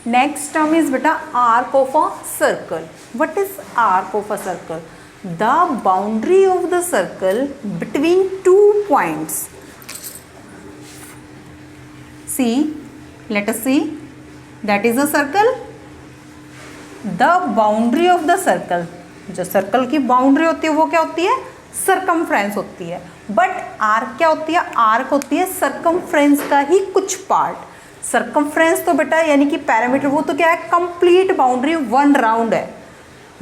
Next term is बेटा arc of a circle. What is arc of a circle? The boundary of the circle between two points. See, let us see, that is a circle. The boundary of the circle, जो circle की boundary होती है वो क्या होती है? Circumference होती है. बट आर्क क्या होती है? आर्क होती है सर्कमफ्रेंस का ही कुछ पार्ट. सर्कमफ्रेंस तो बेटा यानी कि पैरामीटर, वो तो क्या है? कंप्लीट बाउंड्री, वन राउंड है.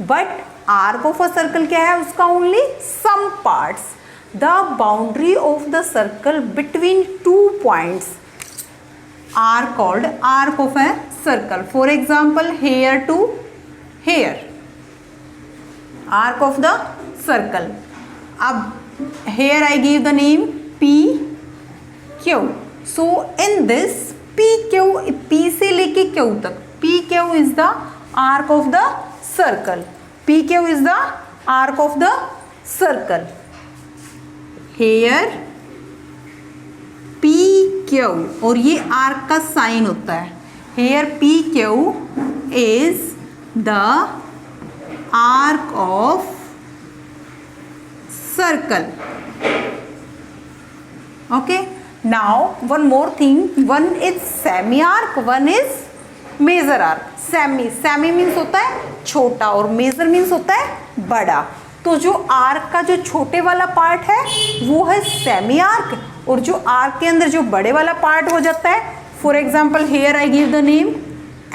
But arc of a circle क्या है? उसका only some parts. The boundary of the circle between two points are called arc of a circle. For example, here to here, arc of the circle. अब here I give the name P Q. So in this P Q, P से लेके Q तक, P Q is the arc of the circle. P Q is the arc of the circle. Here P Q, और ये arc का sign होता है. Here P Q is the arc of circle. Okay, now one more thing, one is semi arc, one is major arc. Semi means होता है छोटा और major means होता है बड़ा. तो जो आर्क का जो छोटे वाला पार्ट है वो है सेमी आर्क, और जो आर्क के अंदर जो बड़े वाला पार्ट हो जाता है, for example here I give the name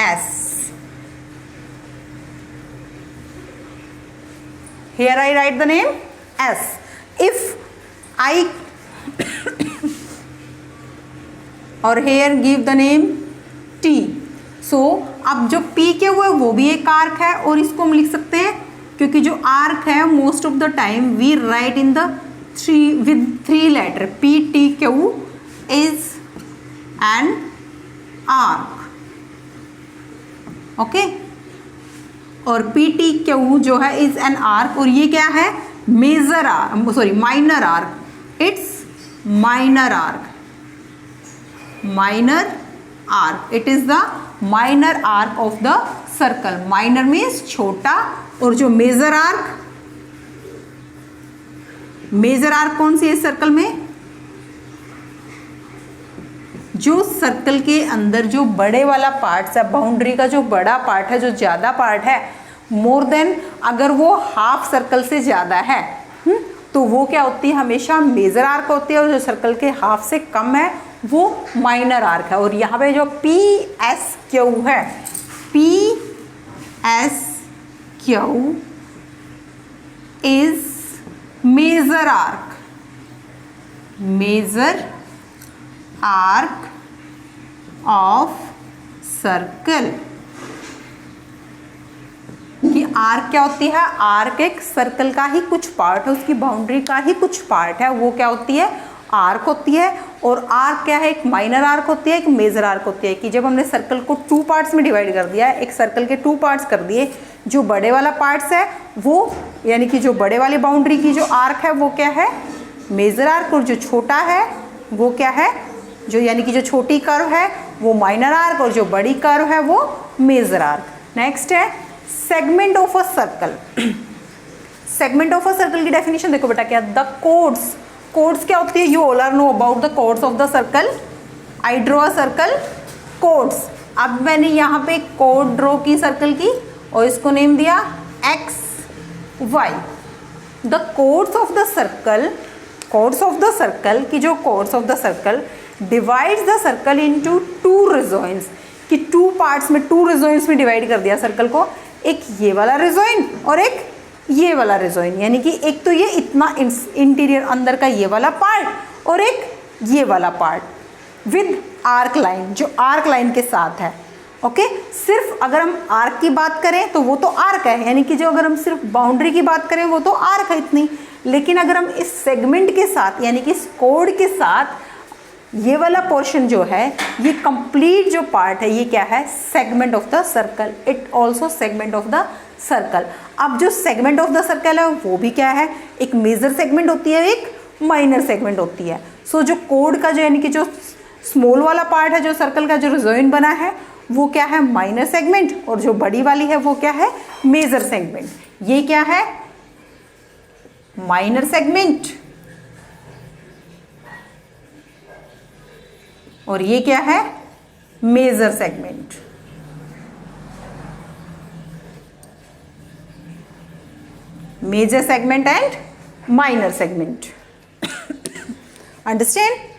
S. Here I write the name S. If I और here give the name T. So अब जो पी के हुए वो भी एक आर्क है, और इसको हम लिख सकते हैं, क्योंकि जो आर्क है most of the time we write in the three letter. P T Q is an arc. Okay, और P T Q जो है इज एन आर्क, और ये क्या है? Major arc, sorry minor arc. It's minor arc. Minor arc, it is the minor arc of the circle. Minor means छोटा, और जो मेजर आर्क, मेजर आर्क कौन सी है सर्कल में? जो सर्कल के अंदर जो बड़े वाला पार्ट है, बाउंड्री का जो बड़ा पार्ट है, जो ज़्यादा पार्ट है, मोर देन, अगर वो हाफ सर्कल से ज़्यादा है तो वो क्या होती है? हमेशा मेजर आर्क होती है, और जो सर्कल के हाफ से कम है वो माइनर आर्क है. और यहाँ पे जो पी एस क्यू है, P S Q is major arc. Major arc of circle. कि आर्क क्या होती है? आर्क एक सर्कल का ही कुछ पार्ट है, उसकी बाउंड्री का ही कुछ पार्ट है, वो क्या होती है? आर्क होती है. और आर्क क्या है? एक माइनर आर्क होती है, एक मेजर आर्क होती है. कि जब हमने सर्कल को टू पार्ट्स में डिवाइड कर दिया है, एक सर्कल के टू पार्ट्स कर दिए, जो बड़े वाला पार्ट्स है वो, यानी कि जो बड़े वाली बाउंड्री की जो आर्क है वो क्या है? Major arc. और जो छोटा है वो क्या है? जो यानी कि जो छोटी कर्व है वो माइनर आर्क, और जो बड़ी कर्व है वो मेजर आर्क. नेक्स्ट है segment of a circle. Segment of a circle की डेफिनेशन देखो बेटा क्या? The chords. कोड्स क्या होती है? You all are know about the chords of the circle. I draw a circle, chords. अब मैंने यहाँ पे कोड ड्रॉ की सर्कल की, और इसको नेम दिया X Y. The chords of the circle, chords of the circle की जो chords of the circle divides the circle into two regions. कि टू पार्ट्स में, टू रिजॉइंस में डिवाइड कर दिया सर्कल को. एक ये वाला रिजॉइन और एक ये वाला रिजॉइन, यानी कि एक तो ये इतना इंटीरियर अंदर का ये वाला पार्ट, और एक ये वाला पार्ट विद आर्क लाइन, जो आर्क लाइन के साथ है. ओके, सिर्फ अगर हम आर्क की बात करें तो वो तो आर्क है, यानी कि जो अगर हम सिर्फ बाउंड्री की बात करें वो तो आर्क है इतनी. लेकिन अगर हम इस सेगमेंट के साथ, यानी कि इस कोड के साथ, ये वाला पोर्शन जो है, ये कंप्लीट जो पार्ट है, ये क्या है? Segment of the circle. It also segment of the circle. अब जो सेगमेंट ऑफ द सर्कल है वो भी क्या है? एक मेजर सेगमेंट होती है, एक माइनर सेगमेंट होती है. सो जो कोड का जो, यानी कि जो स्मॉल वाला पार्ट है, जो सर्कल का जो रिजॉइन बना है, वो क्या है, माइनर सेगमेंट, और जो बड़ी वाली है वो क्या है, मेजर सेगमेंट। ये क्या है, माइनर सेगमेंट, और ये क्या है, major segment. Major segment and minor segment. Understand?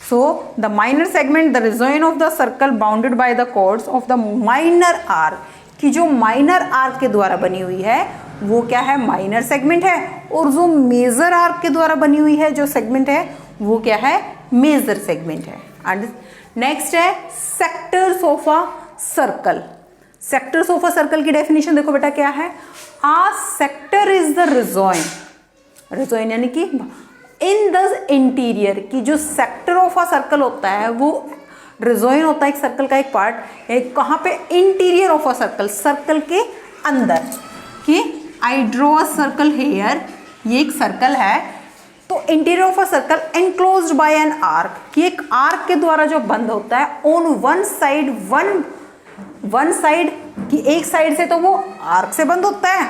So the minor segment, the region of the circle bounded by the chords of the minor arc, कि जो माइनर आर्क के द्वारा बनी हुई है वो क्या है, माइनर सेगमेंट है, और जो मेजर आर्क के द्वारा बनी हुई है जो सेगमेंट है वो क्या है, मेजर सेगमेंट है। नेक्स्ट है sectors of a circle. Sectors of a circle की डेफिनेशन देखो बेटा क्या है, a sector is the region, region यानी कि इन द इंटीरियर, की जो सेक्टर ऑफ अ सर्कल होता है वो रीजन होता है एक सर्कल का एक पार्ट, कहाँ पे, interior of a circle, circle के अंदर। कि I draw a circle here, ये एक सर्कल है, तो interior of a circle enclosed by an arc, कि एक आर्क के द्वारा जो बंद होता है on one side, one side की एक साइड से तो वो आर्क से बंद होता है,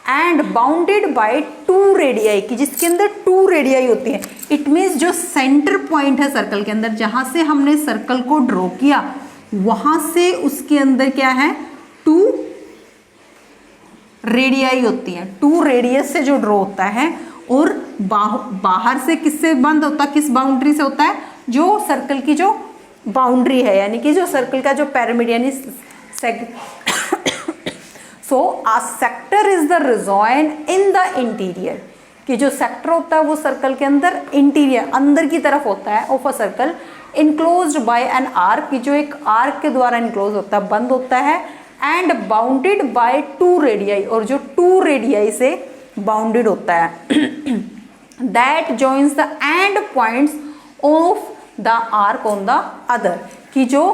and bounded by two radii, की जिसके अंदर टू रेडियाई होती है। इट मीन्स जो सेंटर पॉइंट है सर्कल के अंदर, जहां से हमने सर्कल को ड्रॉ किया वहां से उसके अंदर क्या है, टू रेडियाई होती है, टू रेडियस से जो ड्रॉ होता है, और बाहर से किससे बंद होता है, किस बाउंड्री से होता है, जो सर्कल की जो बाउंड्री है, यानी कि जो सर्कल का जो पैरामीटर यानी so a sector is the region in the interior, कि जो सेक्टर होता है वो सर्कल के अंदर इंटीरियर अंदर की तरफ होता है of a circle, enclosed bye an arc, की जो एक आर्क के द्वारा इनक्लोज होता है, बंद होता है, and bounded by two radii, और जो टू रेडियाई से बाउंडेड होता है, that joins the end points of the arc on the other, कि जो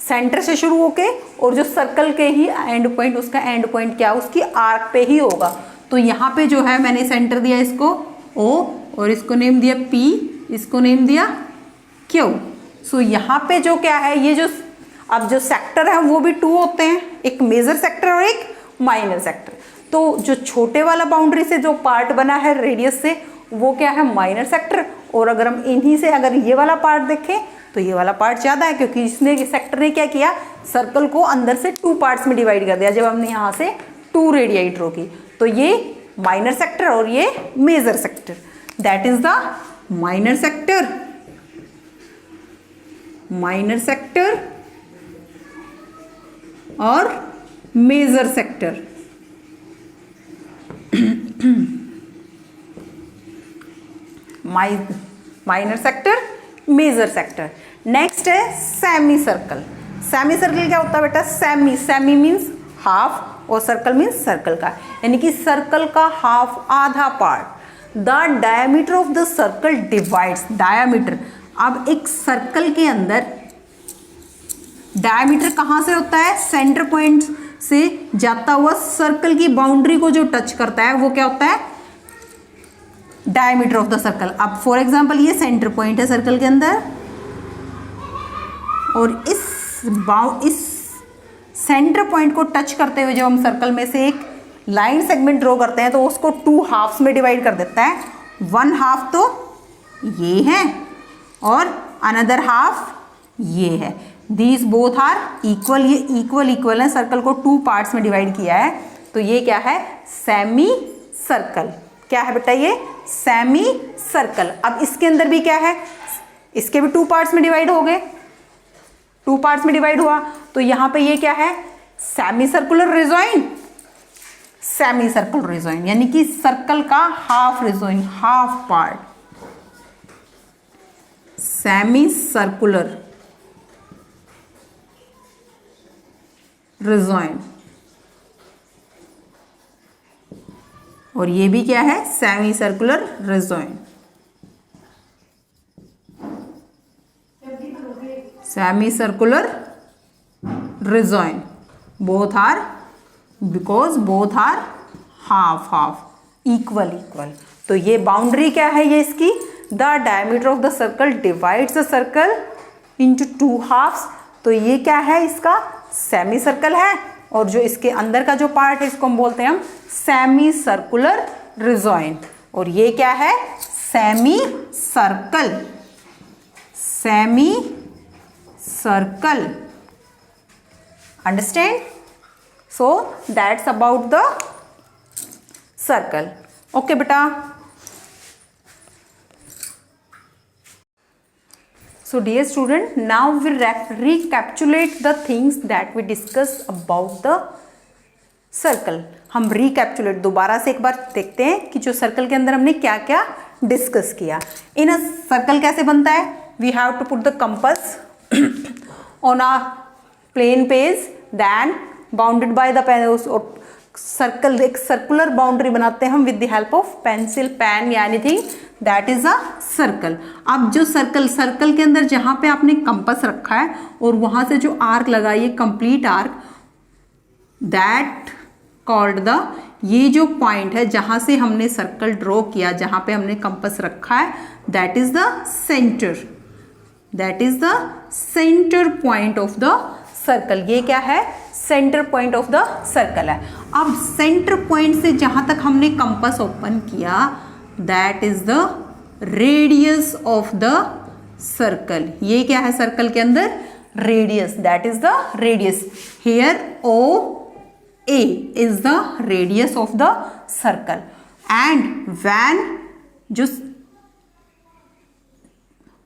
सेंटर से शुरू होके और जो सर्कल के ही एंड पॉइंट, उसका एंड पॉइंट क्या, उसकी आर्क पे ही होगा। तो यहाँ पे जो है मैंने सेंटर दिया इसको O, और इसको नेम दिया P, इसको नेम दिया Q। सो यहाँ पे जो क्या है, ये जो अब जो सेक्टर है वो भी टू होते हैं, एक मेजर सेक्टर और एक माइनर सेक्टर। तो जो छोटे वाला बाउंड्री से जो पार्ट बना है रेडियस से, वो क्या है, माइनर सेक्टर, और अगर हम इन्हीं से अगर ये वाला पार्ट देखें तो ये वाला पार्ट ज़्यादा है, क्योंकि इसने सेक्टर ने क्या किया, सर्कल को अंदर से टू पार्ट्स में डिवाइड कर दिया जब हमने यहाँ से टू रेडियाई ड्रॉ की। तो ये माइनर सेक्टर और ये major sector, that is the minor sector, minor sector और major sector. Minor sector, major sector. Next है सेमी सर्कल। सेमी सर्कल क्या होता है बेटा, सेमी मीन्स हाफ और सर्कल मीन्स सर्कल का, यानी कि सर्कल का हाफ, आधा part. The diameter of the circle divides, diameter, अब एक सर्कल के अंदर डायमीटर कहाँ से होता है, सेंटर पॉइंट से जाता हुआ सर्कल की बाउंड्री को जो टच करता है वो क्या होता है, डायमीटर ऑफ द सर्कल। अब फॉर एग्जांपल ये सेंटर पॉइंट है सर्कल के अंदर, और इस सेंटर पॉइंट को टच करते हुए जब हम सर्कल में से एक लाइन सेगमेंट ड्रॉ करते हैं तो उसको टू हाफ्स में डिवाइड कर देता है। वन हाफ तो ये है और अनदर हाफ ये है, दीज बोथ आर इक्वल, ये इक्वल है, सर्कल को टू पार्ट्स में डिवाइड किया है, तो ये क्या है, सेमी सर्कल। क्या है बेटा, ये सेमी सर्कल। अब इसके अंदर भी क्या है, इसके भी टू पार्ट्स में डिवाइड हो गए, टू पार्ट्स में डिवाइड हुआ, तो यहां पे ये क्या है, semi circular region, semi circular region यानी कि सर्कल का half region, half part, semi circular region. और ये भी क्या है, semi circular region, semi circular region. Both are, because both are half half, equal. तो ये बाउंड्री क्या है, ये इसकी, the diameter of the circle divides the circle into 2 halves, तो ये क्या है, इसका सेमी सर्कल है, और जो इसके अंदर का जो पार्ट है इसको हम बोलते हैं हम सेमी सर्कुलर रिजॉइन, और ये क्या है, semicircle, semi circle. Understand? So that's about the circle. Okay बेटा। So dear student, now we recapitulate the things that we discussed about the circle. हम recapitulate दोबारा से एक बार देखते हैं कि जो सर्कल के अंदर हमने क्या क्या डिस्कस किया। इन अ सर्कल कैसे बनता है? We have to put the compass on a plain page, then bounded by the pen, और सर्कल, एक सर्कुलर बाउंड्री बनाते हैं हम with the help of pencil, pen या anything, that is a circle. अब जो सर्कल के अंदर जहां पे आपने कंपास रखा है और वहां से जो आर्क लगाइए, complete arc, that called the, ये जो पॉइंट है जहां से हमने सर्कल ड्रॉ किया, जहां पे हमने कंपास रखा है, that is the centre, that is the centre point of the circle. ये क्या है, centre point of the circle है। अब सेंटर पॉइंट से जहां तक हमने कंपास ओपन किया, that is the radius of the circle. ये क्या है सर्कल के अंदर, radius, that is the radius. Here O A is the radius of the circle, and when जो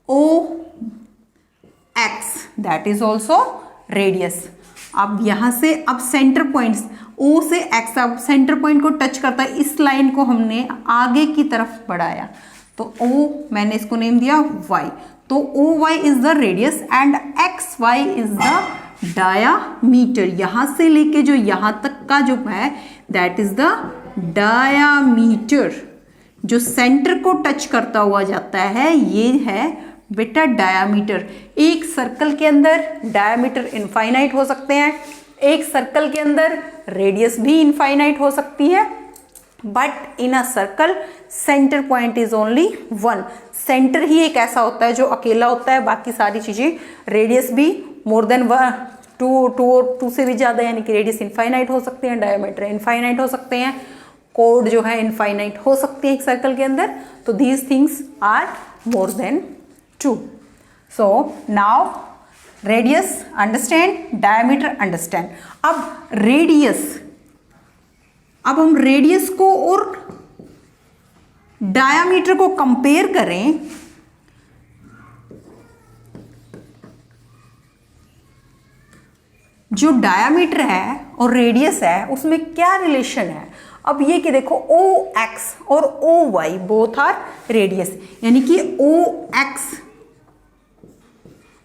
O X, that is also radius. अब यहां से, अब सेंटर पॉइंट्स ओ से एक्स, अब सेंटर पॉइंट को टच करता है, इस लाइन को हमने आगे की तरफ बढ़ाया, तो ओ, मैंने इसको नेम दिया वाई, तो O Y is the radius and X Y is the diameter. यहां से लेके जो यहां तक का जो है, दैट इज द डायामीटर। जो सेंटर को टच करता हुआ जाता है, ये है बेटा डायामीटर। एक सर्कल के अंदर डायामीटर इनफाइनाइट हो सकते हैं, एक सर्कल के अंदर रेडियस भी इनफाइनाइट हो सकती है, but in a circle center point is only one. Center ही एक ऐसा होता है जो अकेला होता है, बाकी सारी चीजें, रेडियस भी मोर देन टू से भी ज्यादा, यानी कि रेडियस इनफाइनाइट हो सकते हैं, डायमीटर इनफाइनाइट हो सकते हैं, कोड जो है इनफाइनाइट हो सकती है एक सर्कल के अंदर। तो these things are more than 2. So now radius understand, diameter understand. अब रेडियस, अब हम रेडियस को और डायामीटर को कंपेयर करें, जो डायामीटर है और रेडियस है उसमें क्या रिलेशन है। अब ये कि देखो ओ एक्स और O Y both are radius, यानी कि ओ एक्स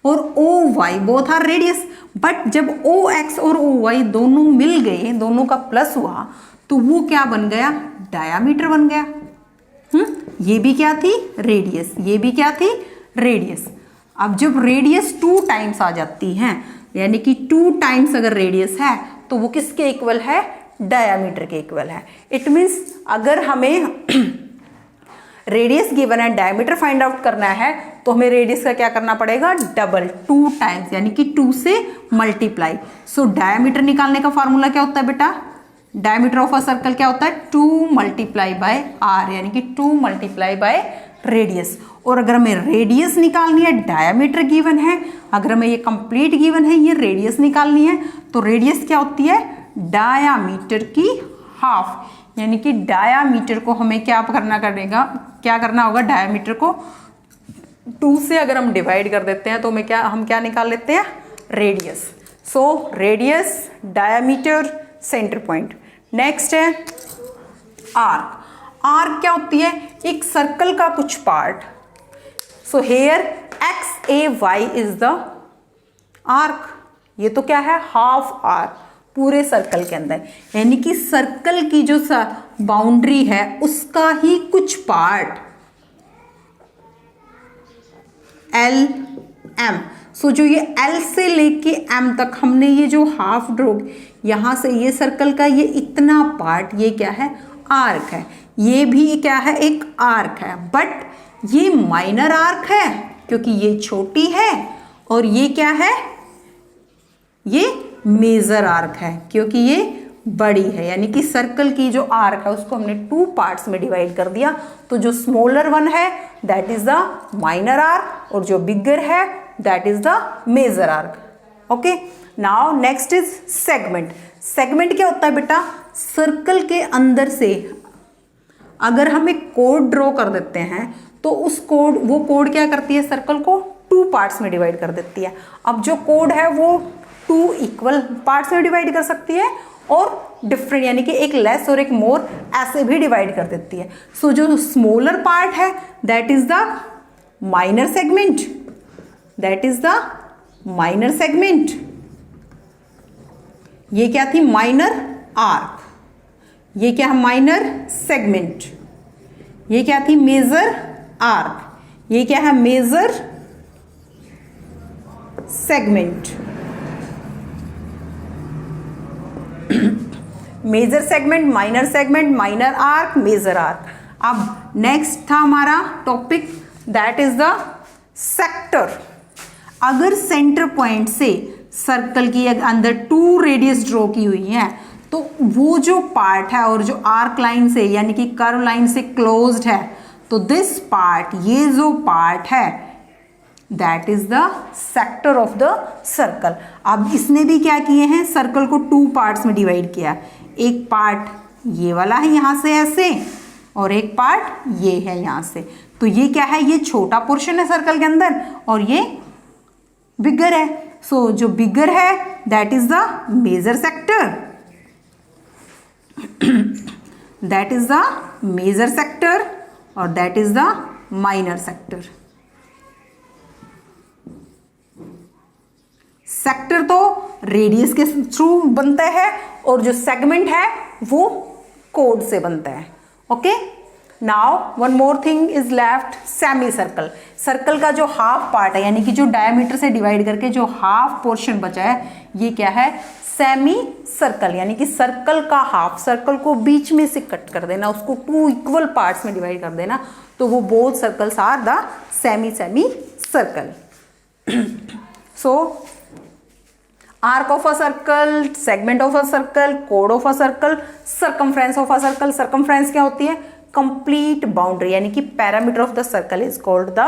और O Y both are radius, but जब ओ एक्स और ओ वाई दोनों मिल गए, दोनों का प्लस हुआ, तो वो क्या बन गया, डायामीटर बन गया। ये भी क्या थी, रेडियस, ये भी क्या थी, रेडियस। अब जब रेडियस 2 टाइम्स आ जाती है, यानी कि 2 टाइम्स अगर रेडियस है, तो वो किसके इक्वल है, डायामीटर के इक्वल है। इट मीन्स अगर हमें रेडियस गिवन है, डायमीटर फाइंड आउट करना है, तो हमें रेडियस का क्या करना पड़ेगा, डबल, 2 टाइम्स, यानी कि 2 से मल्टीप्लाई। सो डायमीटर निकालने का फॉर्मूला क्या होता है बेटा, डायमीटर ऑफ अ सर्कल क्या होता है, 2 मल्टीप्लाई बाय आर, यानी कि 2 मल्टीप्लाई बाय रेडियस। और अगर हमें रेडियस निकालनी है, डायमीटर गिवन है, अगर हमें ये कंप्लीट गिवन है, ये रेडियस निकालनी है, तो रेडियस क्या होती है, डायामीटर की हाफ, यानी कि डायामीटर को हमें क्या करना होगा, डायामीटर को 2 से अगर हम डिवाइड कर देते हैं, तो हम क्या निकाल लेते हैं, radius. So radius, diameter, centre point. Next है आर्क। आर्क क्या होती है, एक सर्कल का कुछ part. So here X A Y is the arc. ये तो क्या है, हाफ आर्क पूरे सर्कल के अंदर, यानी कि सर्कल की जो बाउंड्री है उसका ही कुछ पार्ट, एल एम। सो जो ये एल से लेके एम तक हमने ये जो हाफ ड्रॉ, यहां से ये सर्कल का ये इतना पार्ट, ये क्या है, आर्क है। ये भी क्या है, एक आर्क है, बट ये माइनर आर्क है क्योंकि ये छोटी है, और ये क्या है, ये मेजर आर्क है क्योंकि ये बड़ी है, यानी कि सर्कल की जो आर्क है उसको हमने 2 पार्ट्स में डिवाइड कर दिया। तो जो स्मॉलर वन है that is the minor arc और जो बिगर है that is the major arc. Okay, now next is segment. Segment क्या होता है बेटा, सर्कल के अंदर से अगर हम एक कोड ड्रॉ कर देते हैं तो वो कोड क्या करती है, सर्कल को 2 पार्ट्स में डिवाइड कर देती है। अब जो कोड है वो 2 इक्वल पार्ट्स में डिवाइड कर सकती है और डिफरेंट यानी कि एक लेस और एक मोर ऐसे भी डिवाइड कर देती है। सो जो स्मॉलर पार्ट है that is the minor segment, that is the minor segment. ये क्या थी, माइनर आर्क। ये क्या है, माइनर सेगमेंट। ये क्या थी, मेजर आर्क। ये क्या है, major segment. Major segment, minor arc, major arc. अब नेक्स्ट था हमारा topic that is the sector. अगर सेंटर पॉइंट से सर्कल की अंदर 2 रेडियस ड्रॉ की हुई है तो वो जो पार्ट है और जो आर्क लाइन से यानी कि कर्व लाइन से क्लोज्ड है, तो दिस पार्ट, ये जो पार्ट है that is the sector of the circle. अब इसने भी क्या किए हैं, सर्कल को 2 पार्ट्स में डिवाइड किया। एक पार्ट ये वाला है यहां से ऐसे और एक पार्ट ये है यहां से। तो ये क्या है, ये छोटा पोर्शन है सर्कल के अंदर और ये बिगर है। सो जो बिगर है that is the major sector, that is the major sector और that is the minor sector. Sector तो रेडियस के थ्रू बनता है और जो सेगमेंट है वो कोड से बनता है। Okay, now one more thing is left, semi circle. Circle का जो हाफ पार्ट है यानी कि जो डायमीटर से डिवाइड करके जो हाफ पोर्शन बचा है ये क्या है, सेमी सर्कल। यानी कि सर्कल का हाफ, सर्कल को बीच में से कट कर देना, उसको 2 इक्वल पार्ट्स में डिवाइड कर देना, तो वो both circles are the semi circle. So arc of a circle, segment of a circle, chord of a circle, circumference of a circle। circumference क्या होती है, complete boundary यानी कि parameter of the circle is called the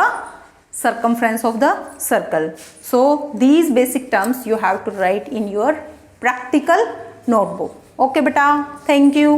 circumference of the circle। so these basic terms you have to write in your practical notebook। okay beta, thank you।